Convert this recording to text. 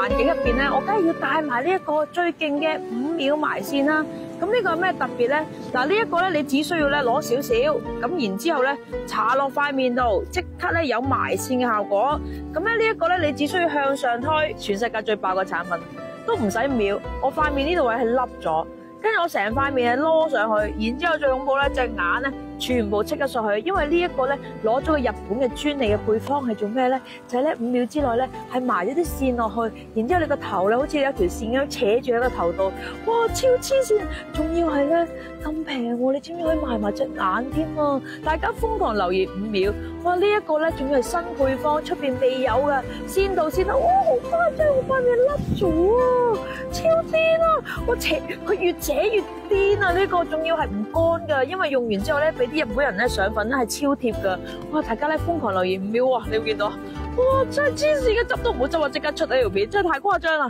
環境入邊咧，我梗係要帶埋呢一個最勁嘅5秒埋線啦。咁呢個有咩特別咧？嗱，呢一個咧，你只需要咧攞少少，咁然之後咧搽落塊面度，即刻咧有埋線嘅效果。咁咧呢一個咧，你只需要向上推，全世界最爆嘅產品都唔使5秒，我塊面呢度位係凹咗，跟住我成塊面係攞上去，然之後最恐怖咧隻眼咧全部戚咗上去，因為呢一個咧攞咗個日本嘅專利嘅配方係做咩咧？就係咧5秒之內咧係埋咗啲線落去，然之後你個頭咧好似有條線咁樣扯住喺個頭度，哇超黐線！仲要係咧咁平喎，你知唔知可以埋埋隻眼添啊？大家瘋狂留意5秒，哇呢一個咧仲要係新配方，出邊未有㗎，先到，哇好誇張，我塊面甩咗啊，超癲啊！我扯佢越扯越癲啊！呢個仲要係唔乾㗎，因為用完之後咧俾啲日本人咧上粉咧係超貼㗎。哇！大家咧瘋狂留言5秒啊！你會見到，哇真係黐線嘅，執都唔好執啊！即刻出呢條片，真係太誇張啦！